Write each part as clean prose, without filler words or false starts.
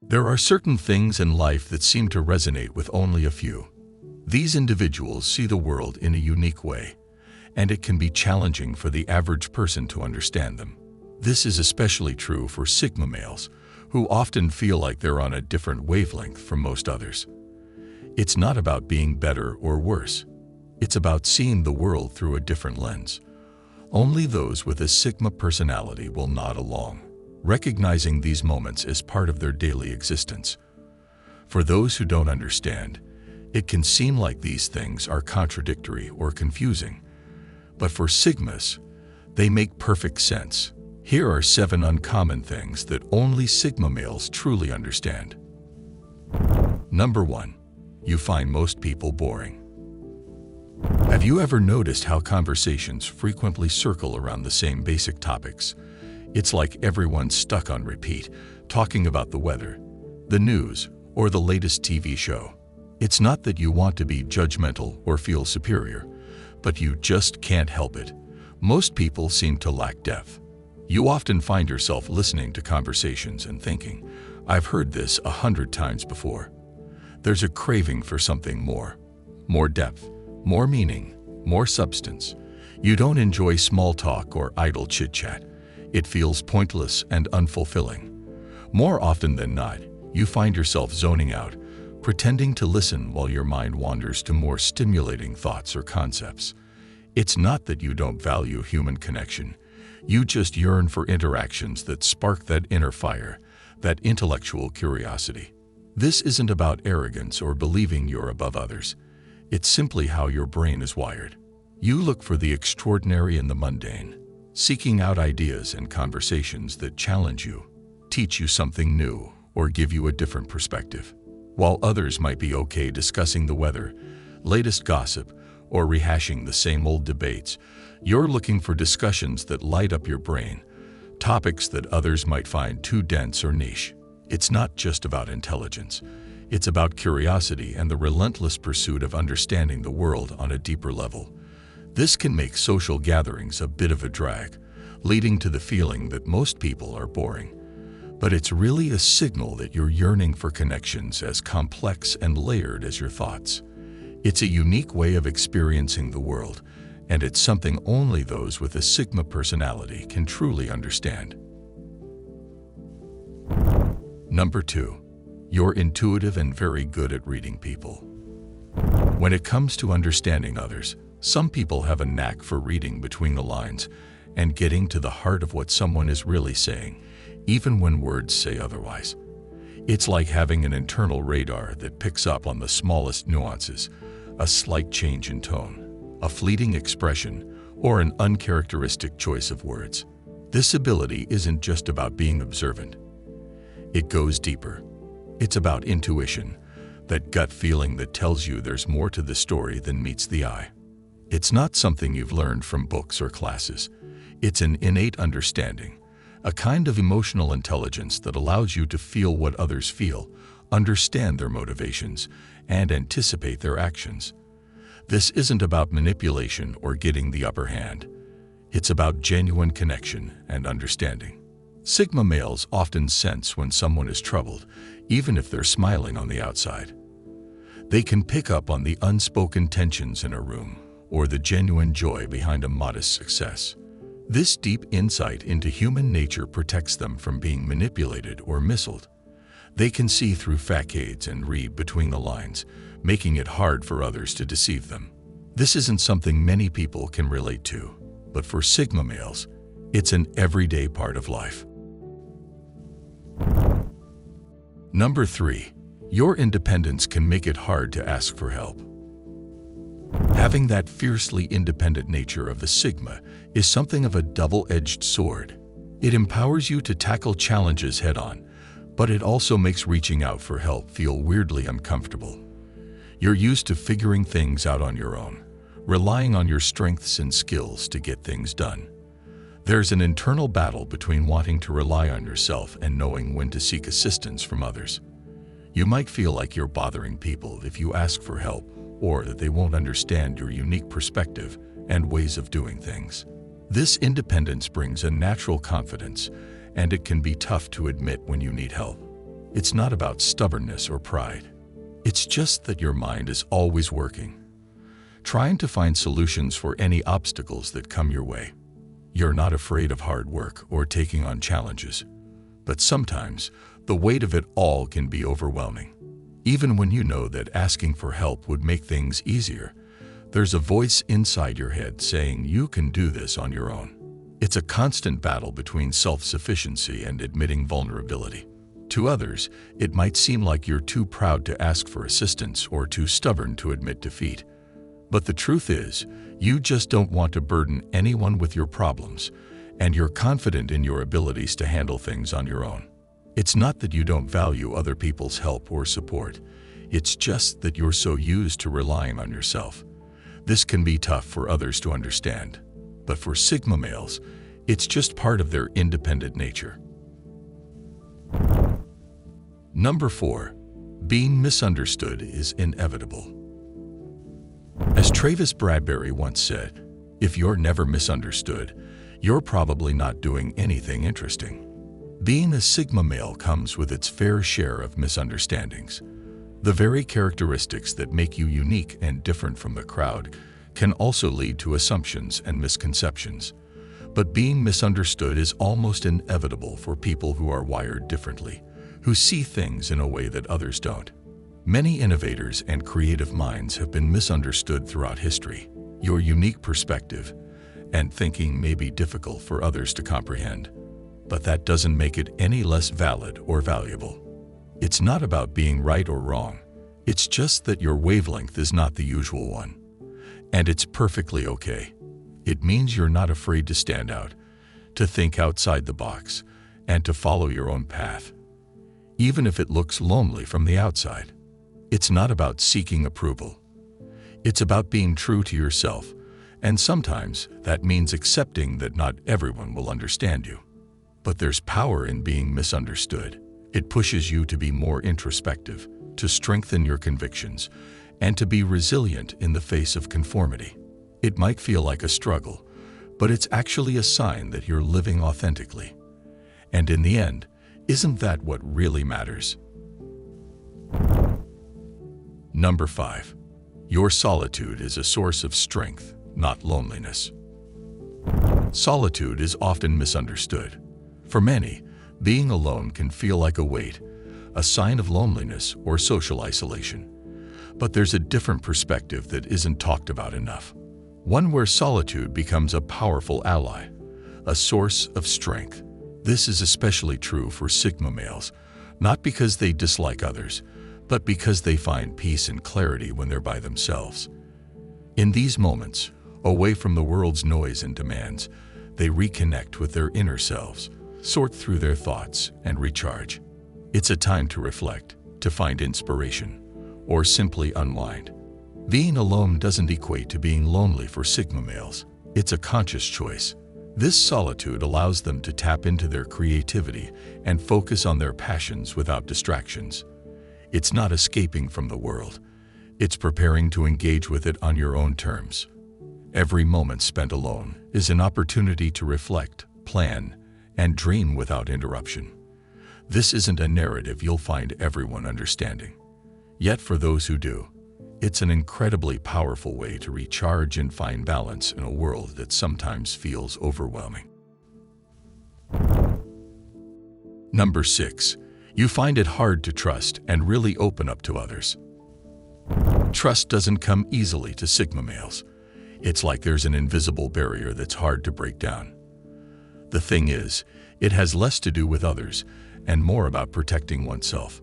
There are certain things in life that seem to resonate with only a few. These individuals see the world in a unique way, and it can be challenging for the average person to understand them. This is especially true for Sigma males, who often feel like they're on a different wavelength from most others. It's not about being better or worse. It's about seeing the world through a different lens. Only those with a Sigma personality will nod along, recognizing these moments as part of their daily existence. For those who don't understand, it can seem like these things are contradictory or confusing. But for Sigmas, they make perfect sense. Here are 7 uncommon things that only Sigma males truly understand. Number 1. You find most people boring. Have you ever noticed how conversations frequently circle around the same basic topics? It's like everyone's stuck on repeat, talking about the weather, the news, or the latest TV show. It's not that you want to be judgmental or feel superior, but you just can't help it. Most people seem to lack depth. You often find yourself listening to conversations and thinking, "I've heard this 100 times before." There's a craving for something more. More depth, more meaning, more substance. You don't enjoy small talk or idle chit-chat. It feels pointless and unfulfilling. More often than not, you find yourself zoning out, pretending to listen while your mind wanders to more stimulating thoughts or concepts. It's not that you don't value human connection. You just yearn for interactions that spark that inner fire, that intellectual curiosity. This isn't about arrogance or believing you're above others. It's simply how your brain is wired. You look for the extraordinary in the mundane, seeking out ideas and conversations that challenge you, teach you something new, or give you a different perspective. While others might be okay discussing the weather, latest gossip, or rehashing the same old debates, you're looking for discussions that light up your brain, topics that others might find too dense or niche. It's not just about intelligence. It's about curiosity and the relentless pursuit of understanding the world on a deeper level. This can make social gatherings a bit of a drag, leading to the feeling that most people are boring. But it's really a signal that you're yearning for connections as complex and layered as your thoughts. It's a unique way of experiencing the world, and it's something only those with a Sigma personality can truly understand. Number 2. You're intuitive and very good at reading people. When it comes to understanding others, some people have a knack for reading between the lines and getting to the heart of what someone is really saying, even when words say otherwise. It's like having an internal radar that picks up on the smallest nuances, a slight change in tone, a fleeting expression, or an uncharacteristic choice of words. This ability isn't just about being observant. It goes deeper. It's about intuition, that gut feeling that tells you there's more to the story than meets the eye. It's not something you've learned from books or classes. It's an innate understanding, a kind of emotional intelligence that allows you to feel what others feel, understand their motivations, and anticipate their actions. This isn't about manipulation or getting the upper hand. It's about genuine connection and understanding. Sigma males often sense when someone is troubled, even if they're smiling on the outside. They can pick up on the unspoken tensions in a room or the genuine joy behind a modest success. This deep insight into human nature protects them from being manipulated or misled. They can see through facades and read between the lines, making it hard for others to deceive them. This isn't something many people can relate to, but for Sigma males, it's an everyday part of life. Number 3. Your independence can make it hard to ask for help. Having that fiercely independent nature of the Sigma is something of a double-edged sword. It empowers you to tackle challenges head-on, but it also makes reaching out for help feel weirdly uncomfortable. You're used to figuring things out on your own, relying on your strengths and skills to get things done. There's an internal battle between wanting to rely on yourself and knowing when to seek assistance from others. You might feel like you're bothering people if you ask for help, or that they won't understand your unique perspective and ways of doing things. This independence brings a natural confidence, and it can be tough to admit when you need help. It's not about stubbornness or pride. It's just that your mind is always working, trying to find solutions for any obstacles that come your way. You're not afraid of hard work or taking on challenges, but sometimes the weight of it all can be overwhelming. Even when you know that asking for help would make things easier, there's a voice inside your head saying you can do this on your own. It's a constant battle between self-sufficiency and admitting vulnerability. To others, it might seem like you're too proud to ask for assistance or too stubborn to admit defeat. But the truth is, you just don't want to burden anyone with your problems, and you're confident in your abilities to handle things on your own. It's not that you don't value other people's help or support. It's just that you're so used to relying on yourself. This can be tough for others to understand, but for Sigma males, it's just part of their independent nature. Number 4. Being misunderstood is inevitable. As Travis Bradberry once said, if you're never misunderstood, you're probably not doing anything interesting. Being a Sigma male comes with its fair share of misunderstandings. The very characteristics that make you unique and different from the crowd can also lead to assumptions and misconceptions. But being misunderstood is almost inevitable for people who are wired differently, who see things in a way that others don't. Many innovators and creative minds have been misunderstood throughout history. Your unique perspective and thinking may be difficult for others to comprehend, but that doesn't make it any less valid or valuable. It's not about being right or wrong. It's just that your wavelength is not the usual one. And it's perfectly okay. It means you're not afraid to stand out, to think outside the box, and to follow your own path, even if it looks lonely from the outside. It's not about seeking approval. It's about being true to yourself, and sometimes that means accepting that not everyone will understand you. But there's power in being misunderstood. It pushes you to be more introspective, to strengthen your convictions, and to be resilient in the face of conformity. It might feel like a struggle, but it's actually a sign that you're living authentically. And in the end, isn't that what really matters? Number 5. Your solitude is a source of strength, not loneliness. Solitude is often misunderstood. For many, being alone can feel like a weight, a sign of loneliness or social isolation. But there's a different perspective that isn't talked about enough. One where solitude becomes a powerful ally, a source of strength. This is especially true for Sigma males, not because they dislike others, but because they find peace and clarity when they're by themselves. In these moments, away from the world's noise and demands, they reconnect with their inner selves, sort through their thoughts, and recharge. It's a time to reflect, to find inspiration, or simply unwind. Being alone doesn't equate to being lonely for Sigma males. It's a conscious choice. This solitude allows them to tap into their creativity and focus on their passions without distractions. It's not escaping from the world. It's preparing to engage with it on your own terms. Every moment spent alone is an opportunity to reflect, plan, and dream without interruption. This isn't a narrative you'll find everyone understanding. Yet for those who do, it's an incredibly powerful way to recharge and find balance in a world that sometimes feels overwhelming. Number 6. You find it hard to trust and really open up to others. Trust doesn't come easily to Sigma males. It's like there's an invisible barrier that's hard to break down. The thing is, it has less to do with others and more about protecting oneself.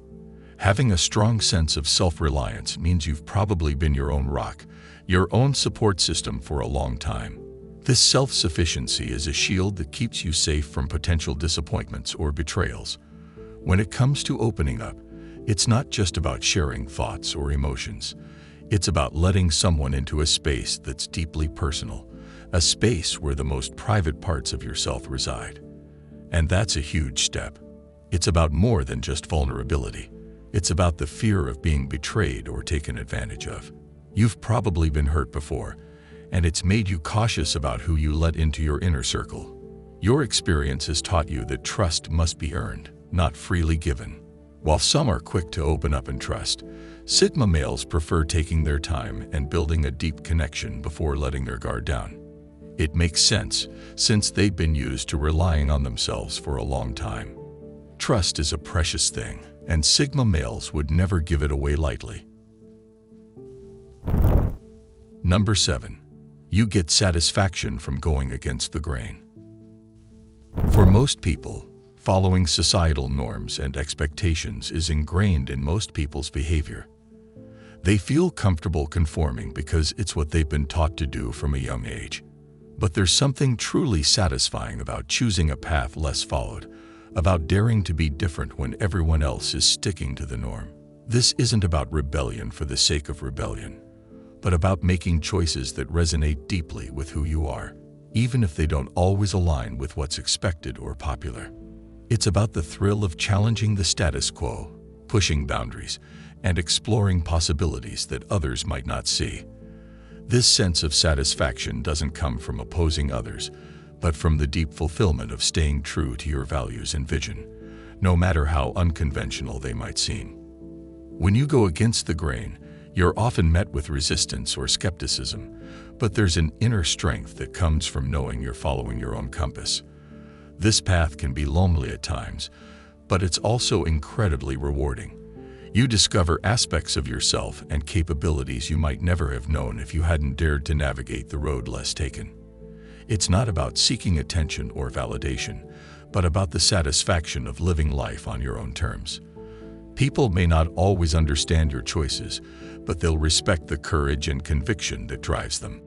Having a strong sense of self-reliance means you've probably been your own rock, your own support system for a long time. This self-sufficiency is a shield that keeps you safe from potential disappointments or betrayals. When it comes to opening up, it's not just about sharing thoughts or emotions. It's about letting someone into a space that's deeply personal, a space where the most private parts of yourself reside. And that's a huge step. It's about more than just vulnerability. It's about the fear of being betrayed or taken advantage of. You've probably been hurt before, and it's made you cautious about who you let into your inner circle. Your experience has taught you that trust must be earned, not freely given. While some are quick to open up and trust, Sigma males prefer taking their time and building a deep connection before letting their guard down. It makes sense, since they've been used to relying on themselves for a long time. Trust is a precious thing, and Sigma males would never give it away lightly. Number 7. You get satisfaction from going against the grain. For most people, following societal norms and expectations is ingrained in most people's behavior. They feel comfortable conforming because it's what they've been taught to do from a young age. But there's something truly satisfying about choosing a path less followed, about daring to be different when everyone else is sticking to the norm. This isn't about rebellion for the sake of rebellion, but about making choices that resonate deeply with who you are, even if they don't always align with what's expected or popular. It's about the thrill of challenging the status quo, pushing boundaries, and exploring possibilities that others might not see. This sense of satisfaction doesn't come from opposing others, but from the deep fulfillment of staying true to your values and vision, no matter how unconventional they might seem. When you go against the grain, you're often met with resistance or skepticism, but there's an inner strength that comes from knowing you're following your own compass. This path can be lonely at times, but it's also incredibly rewarding. You discover aspects of yourself and capabilities you might never have known if you hadn't dared to navigate the road less taken. It's not about seeking attention or validation, but about the satisfaction of living life on your own terms. People may not always understand your choices, but they'll respect the courage and conviction that drives them.